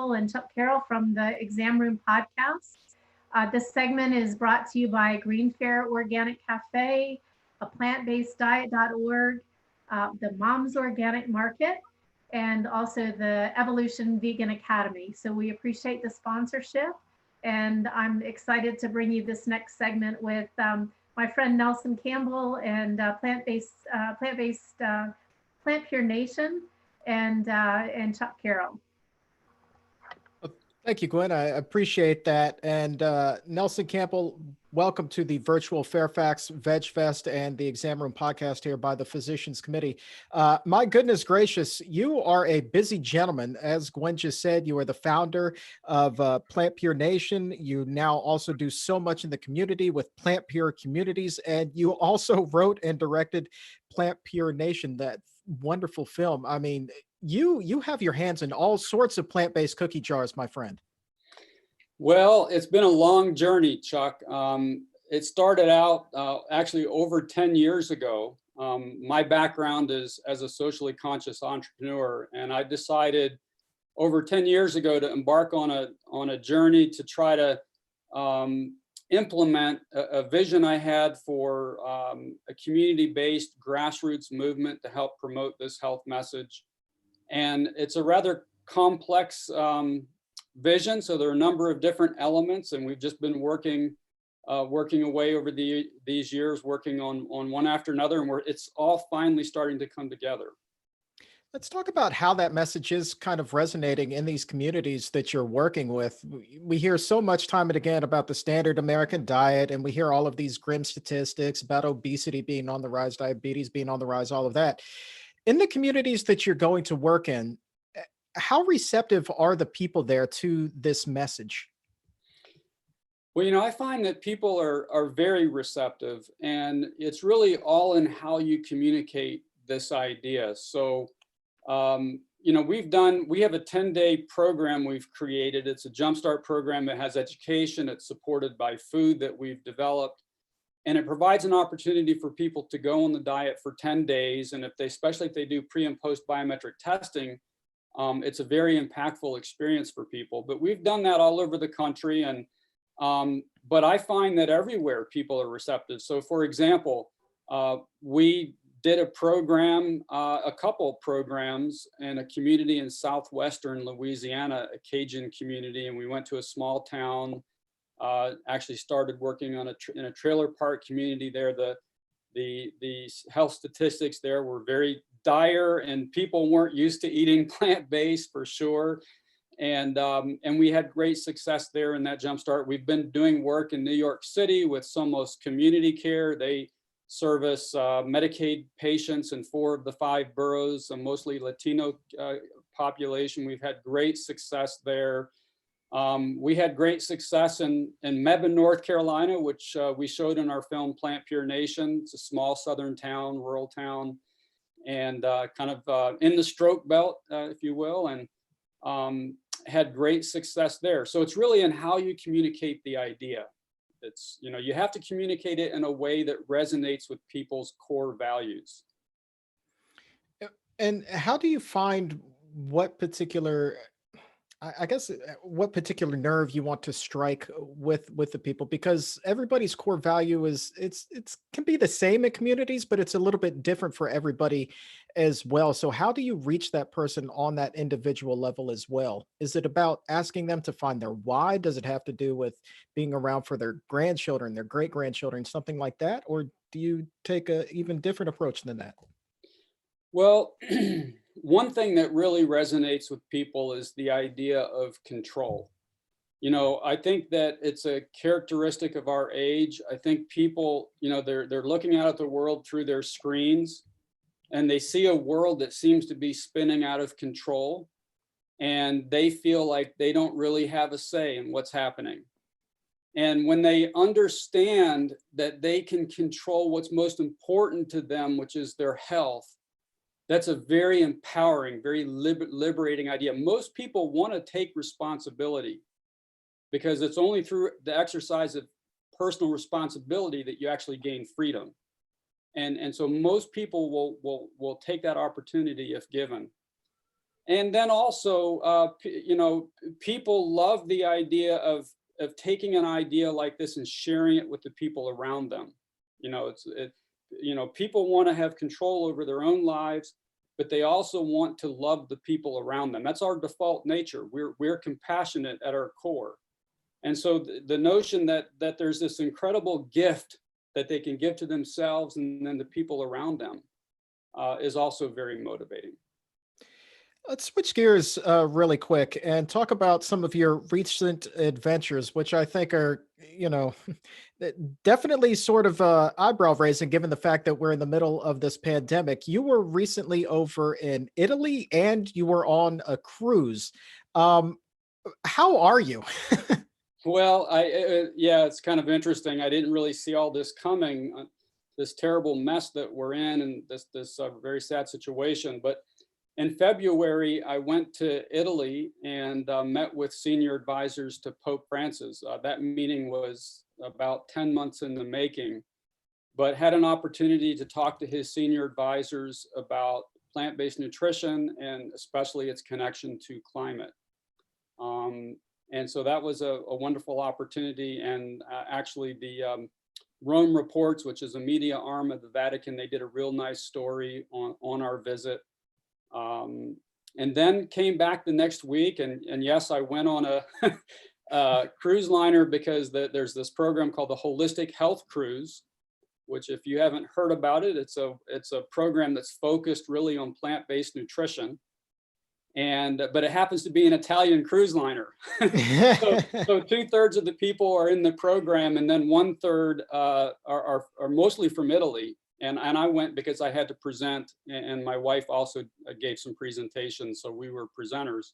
Campbell and Chuck Carroll from the Exam Room podcast. This segment is brought to you by Green Fair Organic Cafe, aPlantBasedDiet.org, the Mom's Organic Market, and also the Evolution Vegan Academy. So we appreciate the sponsorship, and I'm excited to bring you this next segment with my friend Nelson Campbell and PlantPure Nation and Chuck Carroll. Thank you, Gwen. I appreciate that. And Nelson Campbell, welcome to the virtual Fairfax Veg Fest and the Exam Room podcast here by the Physicians Committee. My goodness gracious, you are a busy gentleman. As Gwen just said, you are the founder of PlantPure Nation. You now also do so much in the community with PlantPure Communities, and you also wrote and directed PlantPure Nation, that wonderful film. I mean, you have your hands in all sorts of plant-based cookie jars, my friend. Well, it's been a long journey, Chuck. It started out actually over 10 years ago. My background is as a socially conscious entrepreneur, and I decided over 10 years ago to embark on a journey to try to implement a vision I had for a community-based grassroots movement to help promote this health message. And it's a rather complex vision. So there are a number of different elements, and we've just been working away over these years, working on one after another, and it's all finally starting to come together. Let's talk about how that message is kind of resonating in these communities that you're working with. We hear so much time and again about the standard American diet, and we hear all of these grim statistics about obesity being on the rise, diabetes being on the rise, all of that. In the communities that you're going to work in, how receptive are the people there to this message? Well, I find that people are very receptive, and it's really all in how you communicate this idea. So, we have a 10-day program we've created. It's a jumpstart program that has education. It's supported by food that we've developed. And it provides an opportunity for people to go on the diet for 10 days. And especially if they do pre and post biometric testing, it's a very impactful experience for people. But we've done that all over the country. But I find that everywhere people are receptive. So for example, we did a couple programs in a community in southwestern Louisiana, a Cajun community, and we went to a small town. Actually started working in a trailer park community there. The health statistics there were very dire, and people weren't used to eating plant-based for sure. And we had great success there in that jumpstart. We've been doing work in New York City with Somos Community Care. They service Medicaid patients in 4 of the 5 boroughs, a mostly Latino population. We've had great success there. We had great success in Mebane, North Carolina, which we showed in our film PlantPure Nation. It's a small southern town, rural town, and kind of in the stroke belt, if you will, and had great success there. So it's really in how you communicate the idea. It's, you have to communicate it in a way that resonates with people's core values. And how do you find what particular nerve you want to strike with the people? Because everybody's core value is it's can be the same in communities, but it's a little bit different for everybody as well. So how do you reach that person on that individual level as well? Is it about asking them to find their why? Does it have to do with being around for their grandchildren, their great grandchildren, something like that? Or do you take a even different approach than that? Well, one thing that really resonates with people is the idea of control. I think that it's a characteristic of our age. I think people, they're looking out at the world through their screens, and they see a world that seems to be spinning out of control, and they feel like they don't really have a say in what's happening. And when they understand that they can control what's most important to them, which is their health, that's a very empowering, very liberating idea. Most people want to take responsibility, because it's only through the exercise of personal responsibility that you actually gain freedom. And so most people will take that opportunity if given. And then also, people love the idea of taking an idea like this and sharing it with the people around them. People want to have control over their own lives, but they also want to love the people around them. That's our default nature. We're compassionate at our core. And so the notion that there's this incredible gift that they can give to themselves and then the people around them is also very motivating. Let's switch gears really quick and talk about some of your recent adventures, which I think are, definitely sort of eyebrow raising given the fact that we're in the middle of this pandemic. You were recently over in Italy and you were on a cruise. How are you? Well, yeah, it's kind of interesting. I didn't really see all this coming, this terrible mess that we're in, and this very sad situation. But in February, I went to Italy and met with senior advisors to Pope Francis. That meeting was about 10 months in the making, but had an opportunity to talk to his senior advisors about plant-based nutrition and especially its connection to climate. And so that was a wonderful opportunity. And actually the Rome Reports, which is a media arm of the Vatican, they did a real nice story on our visit. And then came back the next week. And yes, I went on a cruise liner because there's this program called the Holistic Health Cruise, which if you haven't heard about it, it's a program that's focused really on plant-based nutrition. But it happens to be an Italian cruise liner. So 2/3 of the people are in the program, and then 1/3 are mostly from Italy. And I went because I had to present, and my wife also gave some presentations, so we were presenters.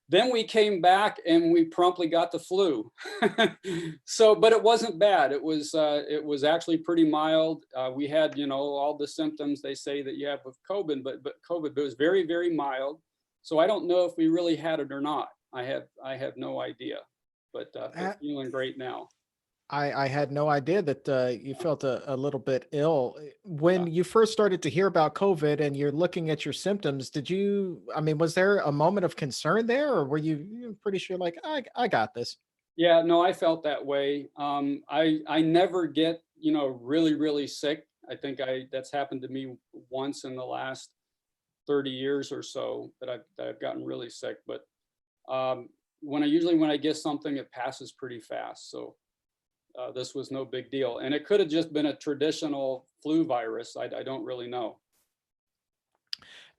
Then we came back and we promptly got the flu. But it wasn't bad. It was actually pretty mild. We had, all the symptoms they say that you have with COVID, but it was very, very mild. So I don't know if we really had it or not. I have no idea, but feeling great now. I had no idea that you felt a little bit ill. When you first started to hear about COVID and you're looking at your symptoms, was there a moment of concern there, or were you pretty sure like, I got this? Yeah, no, I felt that way. I never get, really, really sick. I think that's happened to me once in the last 30 years or so that I've gotten really sick. But when I get something, it passes pretty fast. So this was no big deal. And it could have just been a traditional flu virus. I don't really know.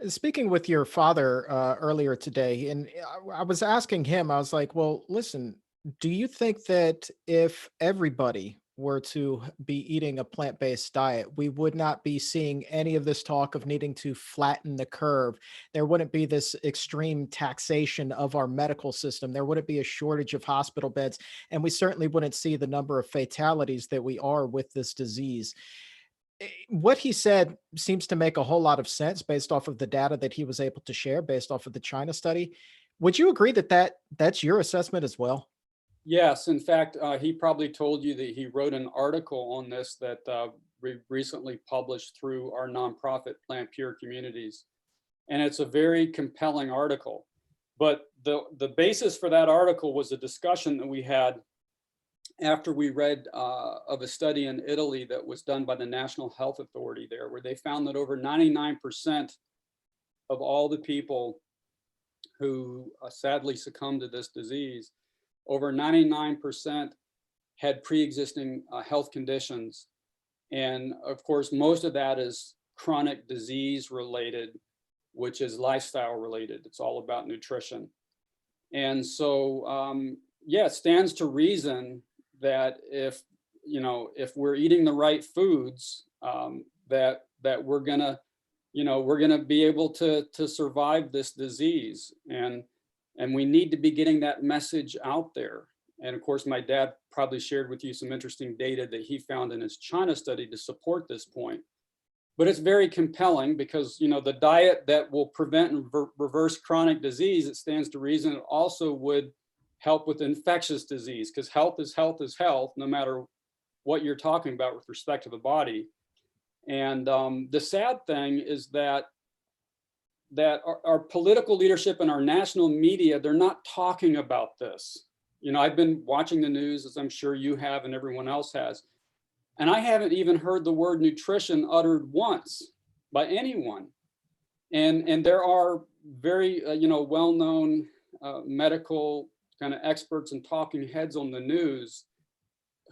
Speaking with your father earlier today, and I was asking him, I was like, well, listen, do you think that if everybody were to be eating a plant-based diet, we would not be seeing any of this talk of needing to flatten the curve? There wouldn't be this extreme taxation of our medical system. There wouldn't be a shortage of hospital beds, and we certainly wouldn't see the number of fatalities that we are with this disease. What he said seems to make a whole lot of sense based off of the data that he was able to share based off of the China study. Would you agree that that's your assessment as well? Yes, in fact, he probably told you that he wrote an article on this that we recently published through our nonprofit PlantPure Communities. And it's a very compelling article. But the basis for that article was a discussion that we had after we read of a study in Italy that was done by the National Health Authority there, where they found that over 99% of all the people who sadly succumbed to this disease, over 99% had pre-existing health conditions. And of course, most of that is chronic disease related, which is lifestyle related. It's all about nutrition. And so, yeah, it stands to reason that if we're eating the right foods, that we're gonna be able to survive this disease. And we need to be getting that message out there. And of course, my dad probably shared with you some interesting data that he found in his China study to support this point. But it's very compelling because, the diet that will prevent and reverse chronic disease, it stands to reason it also would help with infectious disease, because health is health, no matter what you're talking about with respect to the body. And the sad thing is that that our political leadership and our national media, they're not talking about this. You know, I've been watching the news, as I'm sure you have and everyone else has, and I haven't even heard the word nutrition uttered once by anyone. And there are very, well-known medical kind of experts and talking heads on the news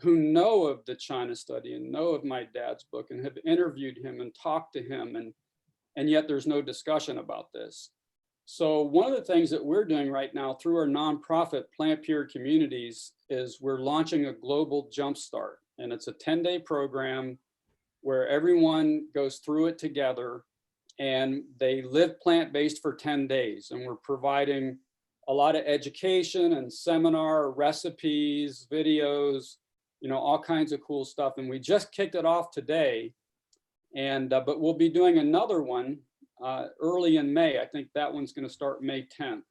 who know of the China study and know of my dad's book and have interviewed him and talked to him, and yet there's no discussion about this. So one of the things that we're doing right now through our nonprofit PlantPure Communities is we're launching a global jumpstart, and it's a 10-day program where everyone goes through it together and they live plant-based for 10 days. And we're providing a lot of education and seminar recipes, videos, all kinds of cool stuff. And we just kicked it off today. And but we'll be doing another one early in May. I think that one's going to start May 10th.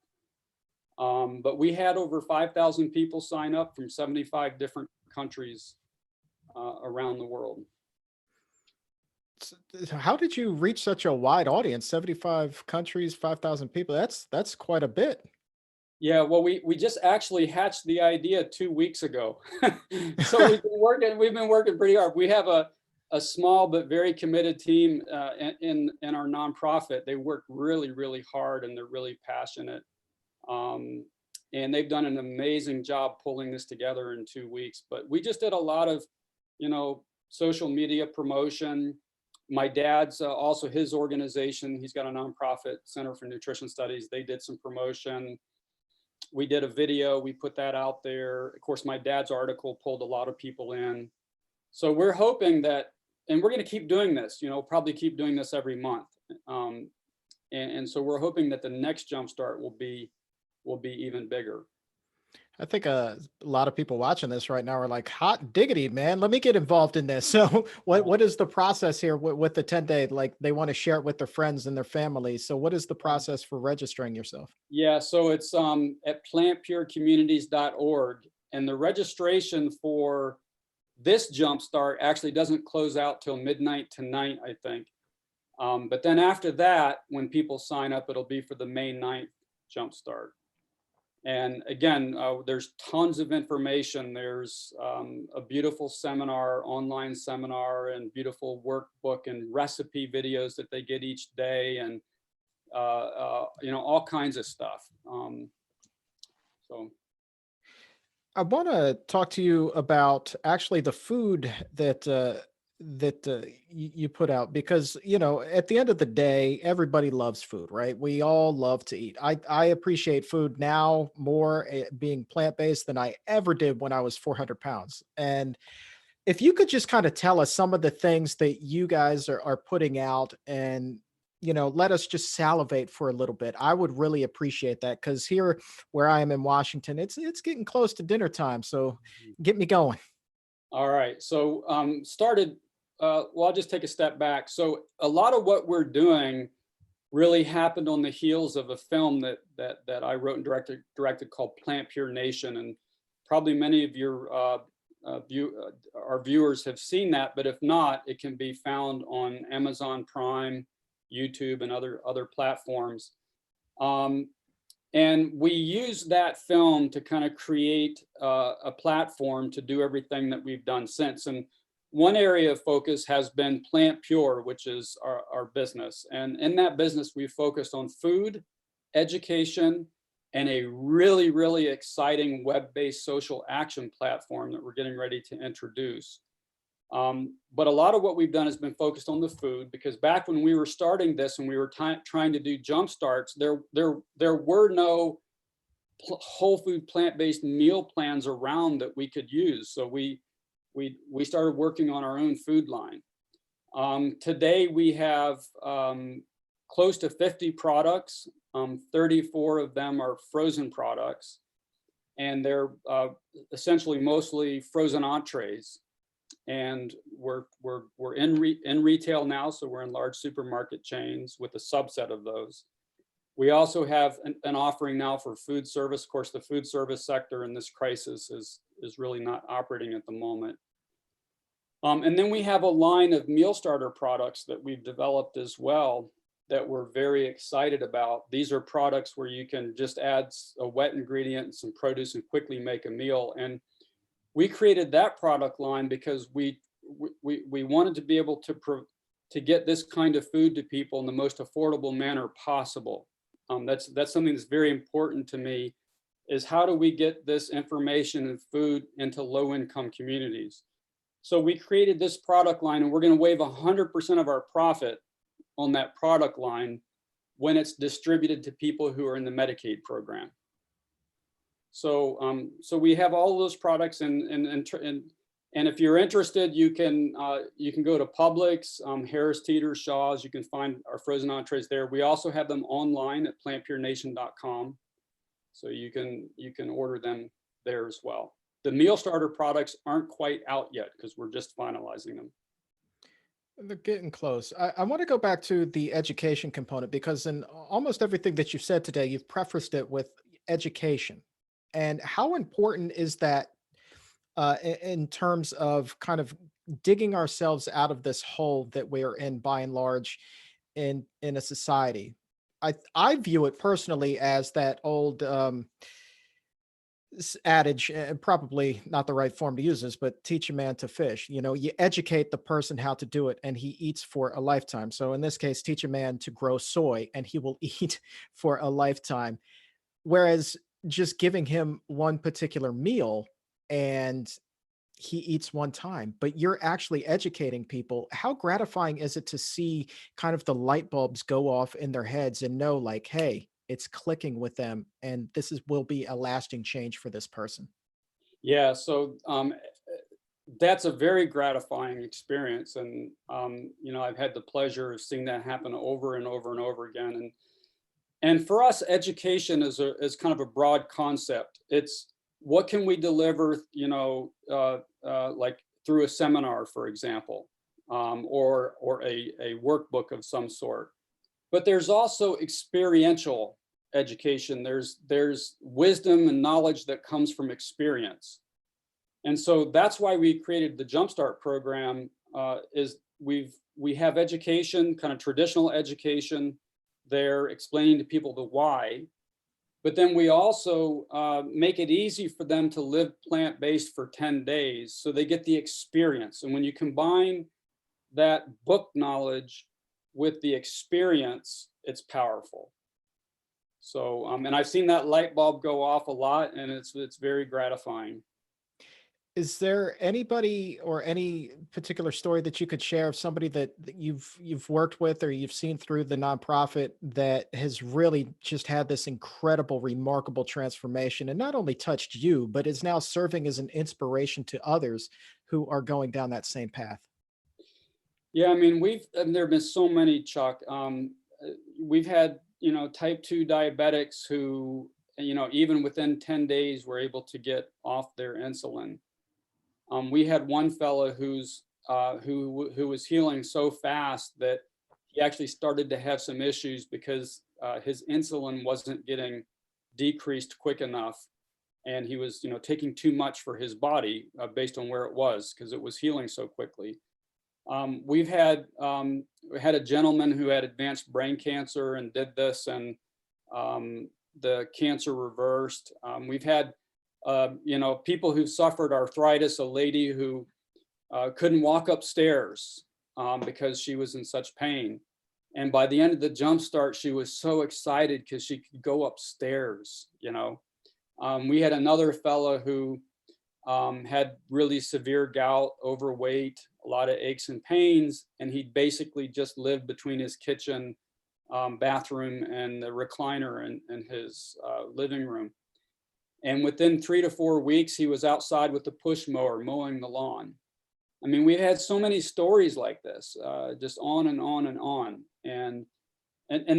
But we had over 5,000 people sign up from 75 different countries around the world. How did you reach such a wide audience? 75 countries, 5,000 people. That's quite a bit. Yeah, well, we just actually hatched the idea 2 weeks ago. So we've been working pretty hard. We have a small but very committed team in our nonprofit. They work really, really hard and they're really passionate. And they've done an amazing job pulling this together in 2 weeks. But we just did a lot of, social media promotion. My dad's also his organization. He's got a nonprofit, Center for Nutrition Studies. They did some promotion. We did a video, we put that out there. Of course, my dad's article pulled a lot of people in. So we're hoping that, and we're going to keep doing this, probably keep doing this every month. And so we're hoping that the next Jumpstart will be even bigger. I think a lot of people watching this right now are like, hot diggity, man, let me get involved in this. So what is the process here with the 10-day? Like they want to share it with their friends and their families. So what is the process for registering yourself? Yeah, so it's at PlantPureCommunities.org. And the registration for this Jumpstart actually doesn't close out till midnight tonight, I think. But then after that, when people sign up, it'll be for the May 9th Jumpstart. And again, there's tons of information. There's a beautiful seminar, online seminar, and beautiful workbook and recipe videos that they get each day, and all kinds of stuff. So I want to talk to you about actually the food that you put out, because at the end of the day, everybody loves food, right? We all love to eat. I appreciate food now more being plant-based than I ever did when I was 400 pounds. And if you could just kind of tell us some of the things that you guys are putting out, and let us just salivate for a little bit, I would really appreciate that, because here where I am in Washington, it's getting close to dinner time. So get me going. All right. So I'll just take a step back. So a lot of what we're doing really happened on the heels of a film that I wrote and directed called PlantPure Nation. And probably many of your our viewers have seen that, but if not, it can be found on Amazon Prime, YouTube, and other platforms. And we use that film to kind of create a platform to do everything that we've done since. And one area of focus has been PlantPure, which is our business. And in that business, we focused on food, education, and a really, really exciting web-based social action platform that we're getting ready to introduce. But a lot of what we've done has been focused on the food, because back when we were starting this and we were trying to do Jumpstarts, there were no whole food plant-based meal plans around that we could use. So we started working on our own food line. Today we have close to 50 products. 34 of them are frozen products, and they're essentially mostly frozen entrees. And we're in retail now, so we're in large supermarket chains with a subset of those. We also have an offering now for food service. Of course, the food service sector in this crisis is really not operating at the moment. And then we have a line of meal starter products that we've developed as well. that we're very excited about. These are products where you can just add a wet ingredient and some produce and quickly make a meal. And we created that product line because we wanted to be able to get this kind of food to people in the most affordable manner possible. That's something that's very important to me, is how do we get this information and food into low-income communities? So we created this product line, and we're going to waive 100% of our profit on that product line when it's distributed to people who are in the Medicaid program. So we have all those products, and if you're interested, you can go to Publix, Harris Teeter, Shaw's. You can find our frozen entrees there. We also have them online at PlantPureNation.com, so you can order them there as well. The meal starter products aren't quite out yet because we're just finalizing them. They're getting close. I want to go back to the education component, because in almost everything that you've said today, you've prefaced it with education. And how important is that in terms of kind of digging ourselves out of this hole that we are in, by and large, in a society? I view it personally as that old adage, and probably not the right form to use this, but teach a man to fish. You know, you educate the person how to do it, and he eats for a lifetime. So in this case, teach a man to grow soy, and he will eat for a lifetime. Whereas just giving him one particular meal and he eats one time, but you're actually educating people. How gratifying is it to see kind of the light bulbs go off in their heads and know, like, hey, it's clicking with them, and will be a lasting change for this person? Yeah, so that's a very gratifying experience, and I've had the pleasure of seeing that happen over and over and over again. And for us, education is kind of a broad concept. It's what can we deliver, like through a seminar, for example, or a workbook of some sort. But there's also experiential education. There's wisdom and knowledge that comes from experience. And so that's why we created the Jumpstart program. Is we have education, kind of traditional education there, explaining to people the why, but then we also make it easy for them to live plant-based for 10 days so they get the experience. And when you combine that book knowledge with the experience, it's powerful. So, and I've seen that light bulb go off a lot, and it's very gratifying. Is there anybody or any particular story that you could share of somebody that you've worked with or you've seen through the nonprofit that has really just had this incredible, remarkable transformation, and not only touched you, but is now serving as an inspiration to others who are going down that same path? Yeah, I mean, there have been so many, Chuck. We've had, type 2 diabetics who, even within 10 days were able to get off their insulin. We had one fellow who was healing so fast that he actually started to have some issues because his insulin wasn't getting decreased quick enough, and he was taking too much for his body based on where it was, because it was healing so quickly. We had a gentleman who had advanced brain cancer and did this, and the cancer reversed. We've had people who've suffered arthritis, a lady who couldn't walk upstairs because she was in such pain. And by the end of the Jumpstart, she was so excited because she could go upstairs, We had another fellow who had really severe gout, overweight, a lot of aches and pains, and he basically just lived between his kitchen, bathroom, and the recliner in his living room. And within 3 to 4 weeks, he was outside with the push mower mowing the lawn. I mean, we've had so many stories like this, just on and on and on. And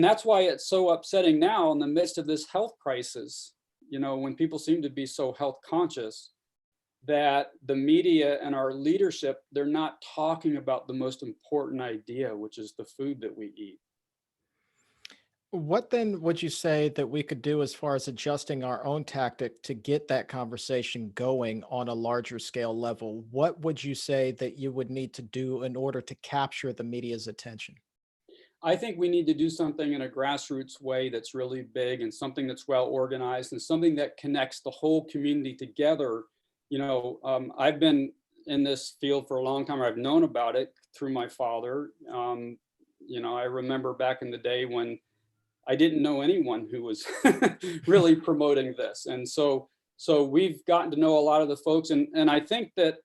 that's why it's so upsetting now in the midst of this health crisis, when people seem to be so health conscious, that the media and our leadership, they're not talking about the most important idea, which is the food that we eat. What then would you say that we could do as far as adjusting our own tactic to get that conversation going on a larger scale level? What would you say that you would need to do in order to capture the media's attention? I think we need to do something in a grassroots way that's really big, and something that's well organized, and something that connects the whole community together. I've been in this field for a long time. I've known about it through my father. I remember back in the day when I didn't know anyone who was really promoting this. And so we've gotten to know a lot of the folks, and I think that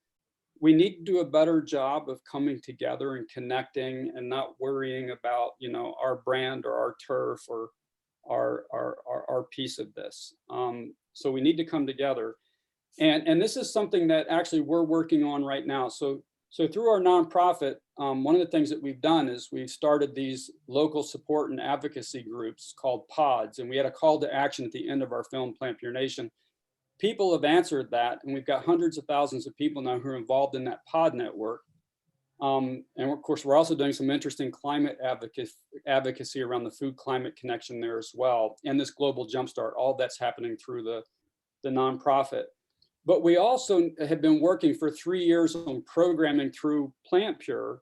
we need to do a better job of coming together and connecting, and not worrying about, our brand or our turf or our piece of this. So we need to come together. And this is something that actually we're working on right now. So through our nonprofit, one of the things that we've done is we've started these local support and advocacy groups called pods. And we had a call to action at the end of our film, PlantPure Nation. People have answered that, and we've got hundreds of thousands of people now who are involved in that pod network. And of course, we're also doing some interesting climate advocacy around the food climate connection there as well. And this global jumpstart, all that's happening through the nonprofit. But we also have been working for 3 years on programming through PlantPure,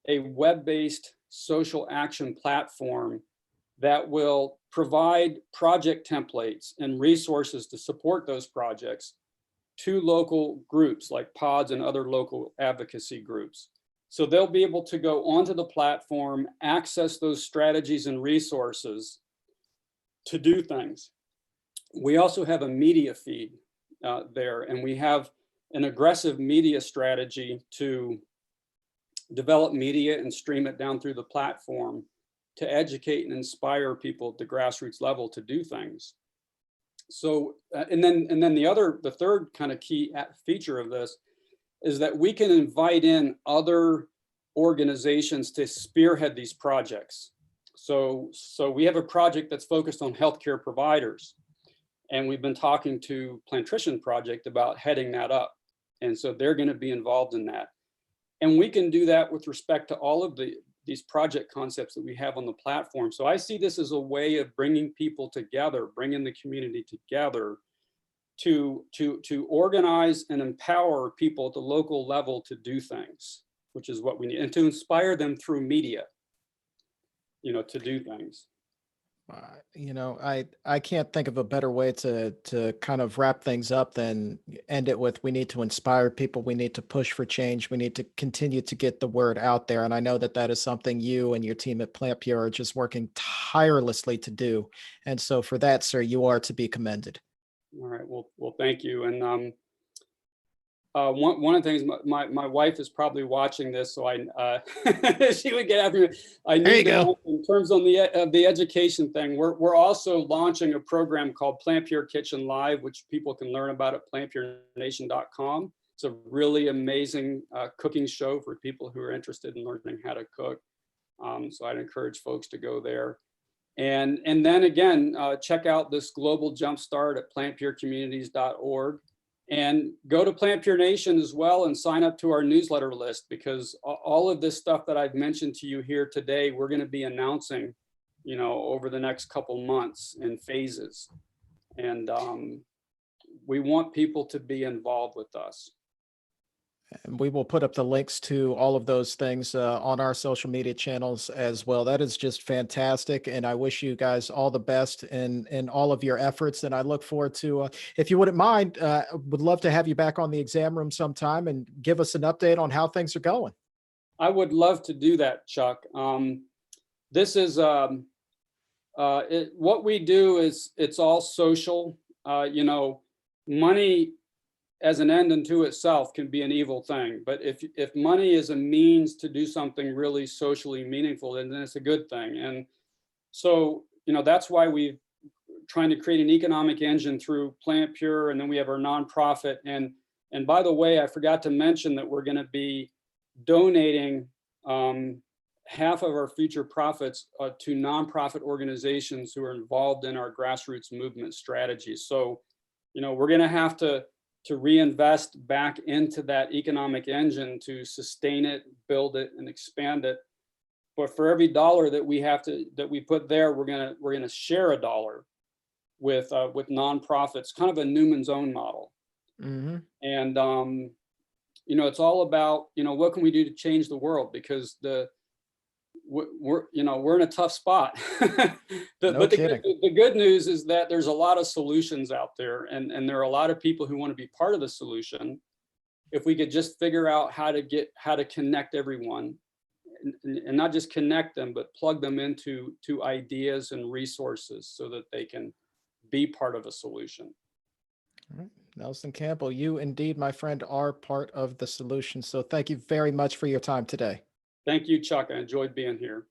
a web-based social action platform that will provide project templates and resources to support those projects to local groups like pods and other local advocacy groups. So they'll be able to go onto the platform, access those strategies and resources to do things. We also have a media feed there, and we have an aggressive media strategy to develop media and stream it down through the platform to educate and inspire people at the grassroots level to do things. So, and then the third kind of key feature of this is that we can invite in other organizations to spearhead these projects. So we have a project that's focused on healthcare providers, and we've been talking to Plantrition Project about heading that up. And so they're going to be involved in that. And we can do that with respect to all of these project concepts that we have on the platform. So I see this as a way of bringing people together, bringing the community together to organize and empower people at the local level to do things, which is what we need, and to inspire them through media, to do things. I can't think of a better way to kind of wrap things up than end it with, we need to inspire people. We need to push for change. We need to continue to get the word out there. And I know that is something you and your team at PlantPure are just working tirelessly to do. And so for that, sir, you are to be commended. All right. Well, thank you. And one of the things, my wife is probably watching this, so she would get after me. I need to, in terms on the education thing, we're also launching a program called PlantPure Kitchen Live, which people can learn about at PlantPureNation.com. It's a really amazing cooking show for people who are interested in learning how to cook. So I'd encourage folks to go there. And then again, check out this global jumpstart at PlantPureCommunities.org. And go to PlantPure Nation as well and sign up to our newsletter list, because all of this stuff that I've mentioned to you here today, we're going to be announcing, over the next couple months in phases. And we want people to be involved with us. And we will put up the links to all of those things on our social media channels as well. That is just fantastic. And I wish you guys all the best in all of your efforts. And I look forward to, if you wouldn't mind, would love to have you back on the exam room sometime and give us an update on how things are going. I would love to do that, Chuck. This is, what we do is, it's all social. Money as an end unto itself can be an evil thing. But if money is a means to do something really socially meaningful, then it's a good thing. And so, that's why we're trying to create an economic engine through PlantPure, and then we have our nonprofit. And by the way, I forgot to mention that we're going to be donating half of our future profits to nonprofit organizations who are involved in our grassroots movement strategies. So, we're going to have to reinvest back into that economic engine to sustain it, build it, and expand it. But for every dollar that we put there, we're gonna share a dollar with nonprofits, kind of a Newman's Own model. Mm-hmm. And it's all about what can we do to change the world, because we're in a tough spot. No kidding. The good news is that there's a lot of solutions out there, and there are a lot of people who want to be part of the solution. If we could just figure out how to connect everyone, and not just connect them, but plug them into ideas and resources so that they can be part of a solution. All right. Nelson Campbell, you indeed, my friend, are part of the solution. So thank you very much for your time today. Thank you, Chuck. I enjoyed being here.